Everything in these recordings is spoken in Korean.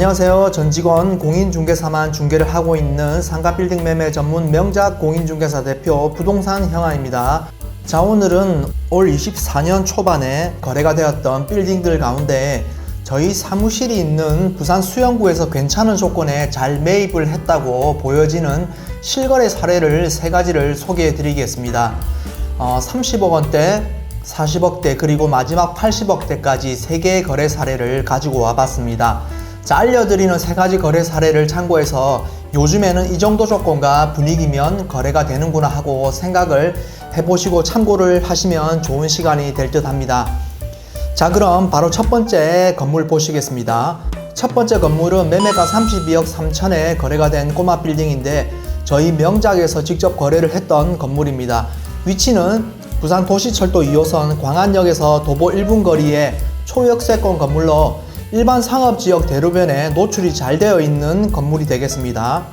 안녕하세요. 전 직원 공인중개사만 중개를 하고 있는 상가빌딩 매매 전문 명작 공인중개사 대표 부동산 형아입니다. 자, 오늘은 올 24년 초반에 거래가 되었던 빌딩들 가운데 저희 사무실이 있는 부산 수영구에서 괜찮은 조건에 잘 매입을 했다고 보여지는 실거래 사례를 3가지를 소개해 드리겠습니다. 30억 원대, 40억대 그리고 마지막 80억대까지 3개의 거래 사례를 가지고 와봤습니다. 자, 알려드리는 3가지 거래 사례를 참고해서 요즘에는 이 정도 조건과 분위기면 거래가 되는구나 하고 생각을 해보시고 참고를 하시면 좋은 시간이 될 듯 합니다. 자, 그럼 바로 첫 번째 건물 보시겠습니다. 첫 번째 건물은 매매가 32억 3천에 거래가 된 꼬마 빌딩인데 저희 명작에서 직접 거래를 했던 건물입니다. 위치는 부산 도시철도 2호선 광안역에서 도보 1분 거리의 초역세권 건물로 일반 상업지역 대로변에 노출이 잘 되어 있는 건물이 되겠습니다.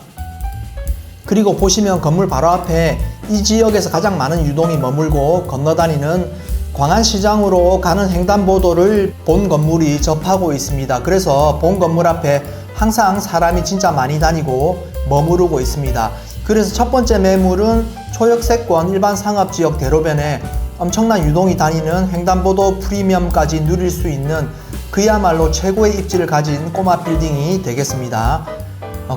그리고 보시면 건물 바로 앞에 이 지역에서 가장 많은 유동이 머물고 건너다니는 광안시장으로 가는 횡단보도를 본 건물이 접하고 있습니다. 그래서 본 건물 앞에 항상 사람이 진짜 많이 다니고 머무르고 있습니다. 그래서 첫 번째 매물은 초역세권 일반 상업지역 대로변에 엄청난 유동이 다니는 횡단보도 프리미엄까지 누릴 수 있는 그야말로 최고의 입지를 가진 꼬마 빌딩이 되겠습니다.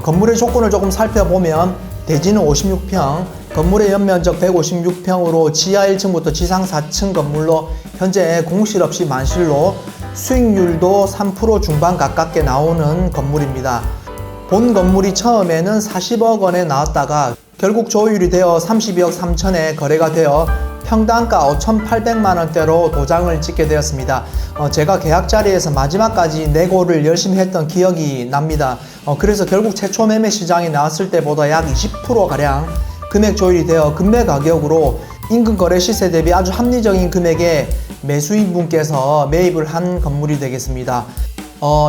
건물의 조건을 조금 살펴보면 대지는 56평, 건물의 연면적 156평으로 지하 1층부터 지상 4층 건물로 현재 공실 없이 만실로 수익률도 3% 중반 가깝게 나오는 건물입니다. 본 건물이 처음에는 40억 원에 나왔다가 결국 조율이 되어 32억 3천에 거래가 되어 평당가 5,800만 원대로 도장을 찍게 되었습니다. 제가 계약 자리에서 마지막까지 내고를 열심히 했던 기억이 납니다. 그래서 결국 최초 매매 시장에 나왔을 때보다 약 20%가량 금액 조율이 되어 금매 가격으로 인근 거래 시세 대비 아주 합리적인 금액에 매수인분께서 매입을 한 건물이 되겠습니다.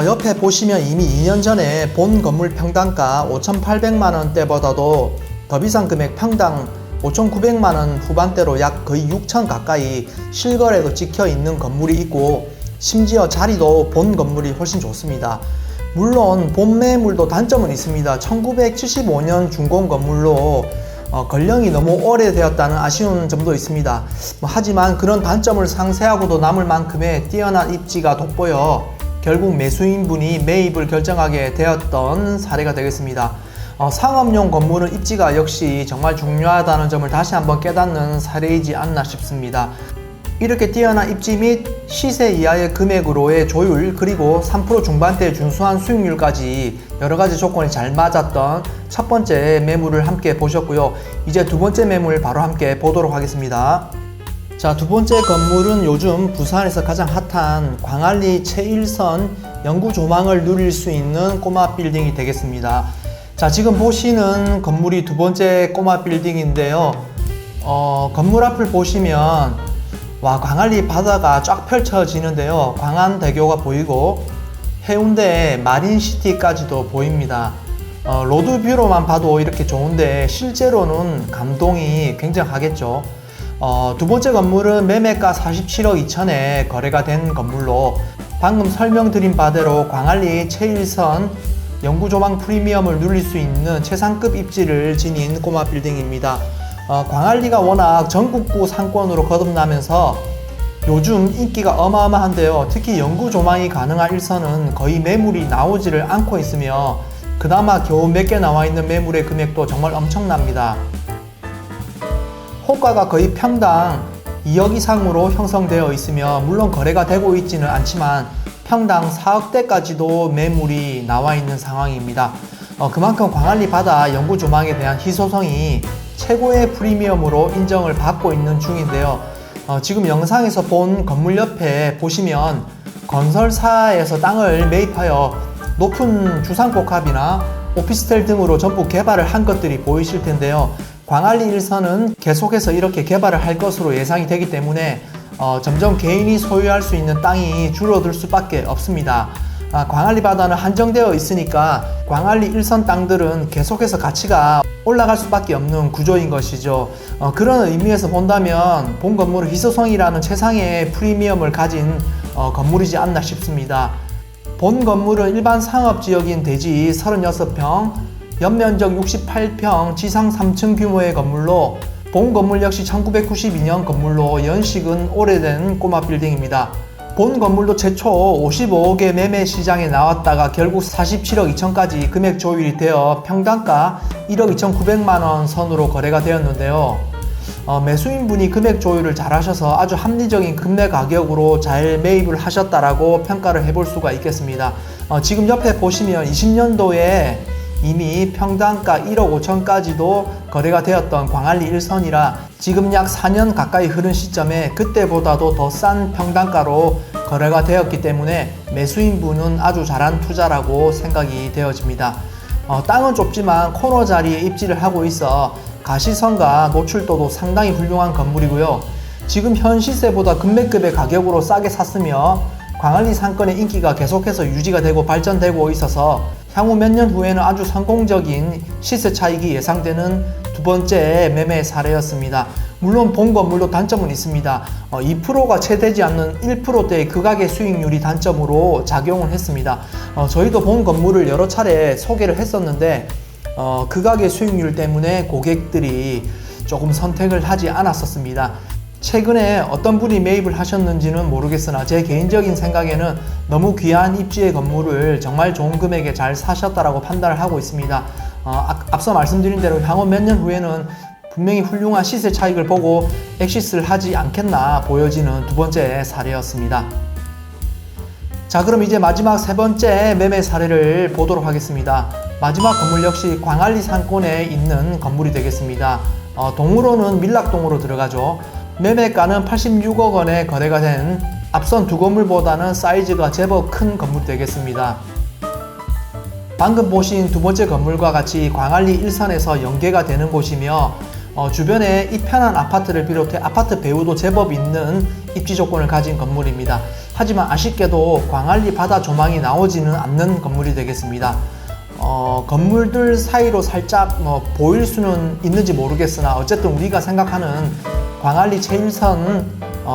옆에 보시면 이미 2년 전에 본 건물 평당가 5,800만 원대보다도 더 비싼 금액 평당 5,900만 원 후반대로 약 거의 6천 가까이 실거래도 찍혀 있는 건물이 있고 심지어 자리도 본 건물이 훨씬 좋습니다. 물론 본 매물도 단점은 있습니다. 1975년 준공 건물로 건령이 너무 오래되었다는 아쉬운 점도 있습니다. 하지만 그런 단점을 상쇄하고도 남을 만큼의 뛰어난 입지가 돋보여 결국 매수인분이 매입을 결정하게 되었던 사례가 되겠습니다. 상업용 건물은 입지가 역시 정말 중요하다는 점을 다시 한번 깨닫는 사례이지 않나 싶습니다. 이렇게 뛰어난 입지 및 시세 이하의 금액으로의 조율 그리고 3% 중반대에 준수한 수익률까지 여러가지 조건이 잘 맞았던 첫 번째 매물을 함께 보셨고요. 이제 두 번째 매물 바로 함께 보도록 하겠습니다. 자, 두 번째 건물은 요즘 부산에서 가장 핫한 광안리 제1선 영구 조망을 누릴 수 있는 꼬마 빌딩이 되겠습니다. 자, 지금 보시는 건물이 두 번째 꼬마 빌딩인데요. 건물 앞을 보시면 광안리 바다가 쫙 펼쳐지는데요. 광안대교가 보이고 해운대 마린시티까지도 보입니다. 로드뷰로만 봐도 이렇게 좋은데 실제로는 감동이 굉장하겠죠. 두 번째 건물은 매매가 47억 2천에 거래가 된 건물로 방금 설명드린 바대로 광안리 제1선 영구조망 프리미엄을 누릴 수 있는 최상급 입지를 지닌 꼬마 빌딩입니다. 광안리가 워낙 전국구 상권으로 거듭나면서 요즘 인기가 어마어마한데요. 특히 영구조망이 가능한 일선은 거의 매물이 나오지를 않고 있으며 그나마 겨우 몇 개 나와 있는 매물의 금액도 정말 엄청납니다. 호가가 거의 평당 2억 이상으로 형성되어 있으며 물론 거래가 되고 있지는 않지만 평당 4억대까지도 매물이 나와 있는 상황입니다. 그만큼 광안리 바다 영구 조망에 대한 희소성이 최고의 프리미엄으로 인정을 받고 있는 중인데요. 지금 영상에서 본 건물 옆에 보시면 건설사에서 땅을 매입하여 높은 주상복합이나 오피스텔 등으로 전부 개발을 한 것들이 보이실 텐데요. 광안리 1선은 계속해서 이렇게 개발을 할 것으로 예상이 되기 때문에 점점 개인이 소유할 수 있는 땅이 줄어들 수밖에 없습니다. 광안리 바다는 한정되어 있으니까 광안리 1선 땅들은 계속해서 가치가 올라갈 수밖에 없는 구조인 것이죠. 그런 의미에서 본다면 본 건물은 희소성이라는 최상의 프리미엄을 가진 건물이지 않나 싶습니다. 본 건물은 일반 상업지역인 대지 36평, 연면적 68평, 지상 3층 규모의 건물로 본 건물 역시 1992년 건물로 연식은 오래된 꼬마 빌딩입니다. 본 건물도 최초 55억의 매매 시장에 나왔다가 결국 47억 2천까지 금액 조율이 되어 평당가 1억 2,900만원 선으로 거래가 되었는데요. 매수인분이 금액 조율을 잘 하셔서 아주 합리적인 금매 가격으로 잘 매입을 하셨다라고 평가를 해볼 수가 있겠습니다. 지금 옆에 보시면 20년도에 이미 평당가 1억 5천까지도 거래가 되었던 광안리 1선이라 지금 약 4년 가까이 흐른 시점에 그때보다도 더 싼 평당가로 거래가 되었기 때문에 매수인분은 아주 잘한 투자라고 생각이 되어집니다. 땅은 좁지만 코너 자리에 입지를 하고 있어 가시성과 노출도도 상당히 훌륭한 건물이고요. 지금 현 시세보다 금매급의 가격으로 싸게 샀으며 광안리 상권의 인기가 계속해서 유지가 되고 발전되고 있어서 향후 몇 년 후에는 아주 성공적인 시세 차익이 예상되는 두 번째 매매 사례였습니다. 물론 본 건물도 단점은 있습니다. 2%가 채 되지 않는 1%대의 극악의 수익률이 단점으로 작용을 했습니다. 저희도 본 건물을 여러 차례 소개를 했었는데 극악의 수익률 때문에 고객들이 조금 선택을 하지 않았었습니다. 최근에 어떤 분이 매입을 하셨는지는 모르겠으나 제 개인적인 생각에는 너무 귀한 입지의 건물을 정말 좋은 금액에 잘 사셨다라고 판단을 하고 있습니다. 앞서 말씀드린 대로 향후 몇 년 후에는 분명히 훌륭한 시세 차익을 보고 엑시스를 하지 않겠나 보여지는 두 번째 사례였습니다. 자, 그럼 이제 마지막 세 번째 매매 사례를 보도록 하겠습니다. 마지막 건물 역시 광안리 상권에 있는 건물이 되겠습니다. 동으로는 밀락동으로 들어가죠. 매매가는 86억 원에 거래가 된 앞선 두 건물보다는 사이즈가 제법 큰 건물이 되겠습니다. 방금 보신 두 번째 건물과 같이 광안리 1선에서 연계가 되는 곳이며 주변에 이편한 아파트를 비롯해 아파트 배후도 제법 있는 입지 조건을 가진 건물입니다. 하지만 아쉽게도 광안리 바다 조망이 나오지는 않는 건물이 되겠습니다. 건물들 사이로 살짝 보일 수는 있는지 모르겠으나 어쨌든 우리가 생각하는 광안리 제1선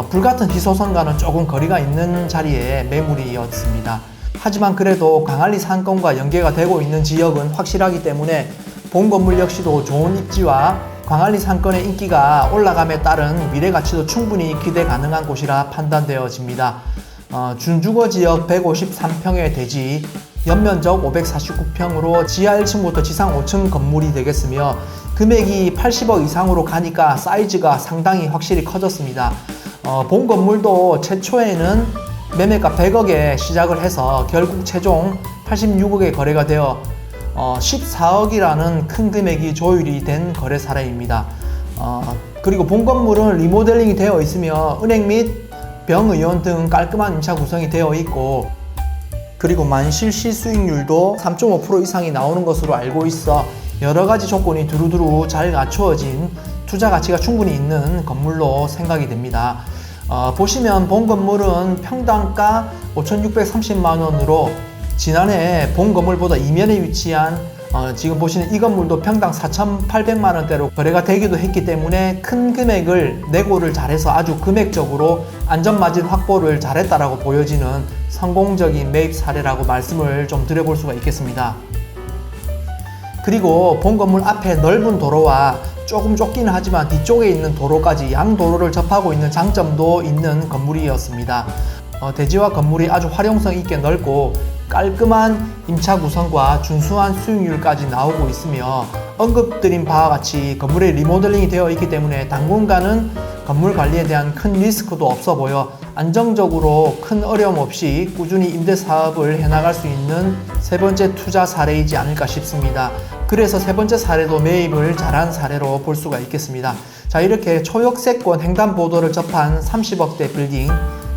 불같은 희소선과는 조금 거리가 있는 자리에 매물이었습니다. 하지만 그래도 광안리 상권과 연계가 되고 있는 지역은 확실하기 때문에 본 건물 역시도 좋은 입지와 광안리 상권의 인기가 올라감에 따른 미래 가치도 충분히 기대 가능한 곳이라 판단되어집니다. 준주거 지역 153평의 대지, 연면적 549평으로 지하 1층부터 지상 5층 건물이 되겠으며 금액이 80억 이상으로 가니까 사이즈가 상당히 확실히 커졌습니다. 본 건물도 최초에는 매매가 100억에 시작을 해서 결국 최종 86억에 거래가 되어 14억이라는 큰 금액이 조율이 된 거래 사례입니다. 그리고 본 건물은 리모델링이 되어 있으며 은행 및 병의원 등 깔끔한 임차 구성이 되어 있고, 그리고 만실시 수익률도 3.5% 이상이 나오는 것으로 알고 있어 여러가지 조건이 두루두루 잘 갖추어진 투자 가치가 충분히 있는 건물로 생각이 됩니다. 보시면 본 건물은 평당가 5,630만원으로 지난해 본 건물보다 이면에 위치한 지금 보시는 이 건물도 평당 4,800만원대로 거래가 되기도 했기 때문에 큰 금액을 내고를 잘해서 아주 금액적으로 안전마진 확보를 잘했다라고 보여지는 성공적인 매입 사례라고 말씀을 좀 드려볼 수가 있겠습니다. 그리고 본 건물 앞에 넓은 도로와 조금 좁기는 하지만 뒤쪽에 있는 도로까지 양도로를 접하고 있는 장점도 있는 건물이었습니다. 대지와 건물이 아주 활용성 있게 넓고 깔끔한 임차 구성과 준수한 수익률까지 나오고 있으며 언급드린 바와 같이 건물에 리모델링이 되어 있기 때문에 당분간은 건물 관리에 대한 큰 리스크도 없어 보여 안정적으로 큰 어려움 없이 꾸준히 임대 사업을 해나갈 수 있는 세 번째 투자 사례이지 않을까 싶습니다. 그래서 세 번째 사례도 매입을 잘한 사례로 볼 수가 있겠습니다. 자, 이렇게 초역세권 횡단보도를 접한 30억대 빌딩,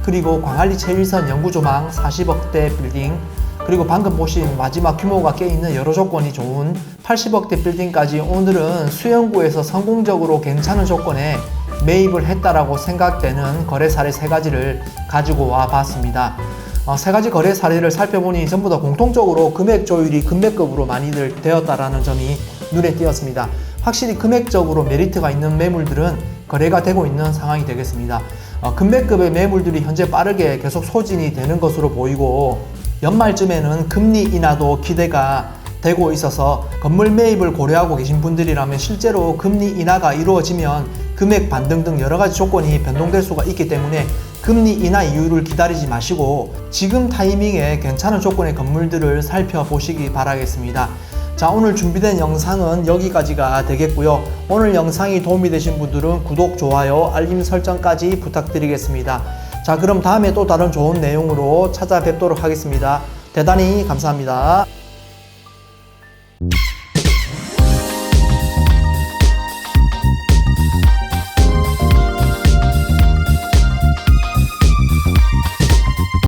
그리고 광안리 제1선 영구조망 40억대 빌딩, 그리고 방금 보신 마지막 규모가 껴있는 여러 조건이 좋은 80억대 빌딩까지 오늘은 수영구에서 성공적으로 괜찮은 조건에 매입을 했다라고 생각되는 거래 사례 세 가지를 가지고 와 봤습니다. 세 가지 거래 사례를 살펴보니 전부 다 공통적으로 금액 조율이 금매급으로 많이들 되었다라는 점이 눈에 띄었습니다. 확실히 금액적으로 메리트가 있는 매물들은 거래가 되고 있는 상황이 되겠습니다. 금매급의 매물들이 현재 빠르게 계속 소진이 되는 것으로 보이고, 연말쯤에는 금리 인하도 기대가 되고 있어서 건물 매입을 고려하고 계신 분들이라면 실제로 금리 인하가 이루어지면 금액 반등 등 여러 가지 조건이 변동될 수가 있기 때문에 금리 인하 이유를 기다리지 마시고 지금 타이밍에 괜찮은 조건의 건물들을 살펴보시기 바라겠습니다. 자, 오늘 준비된 영상은 여기까지가 되겠고요. 오늘 영상이 도움이 되신 분들은 구독, 좋아요, 알림 설정까지 부탁드리겠습니다. 자, 그럼 다음에 또 다른 좋은 내용으로 찾아뵙도록 하겠습니다. 대단히 감사합니다.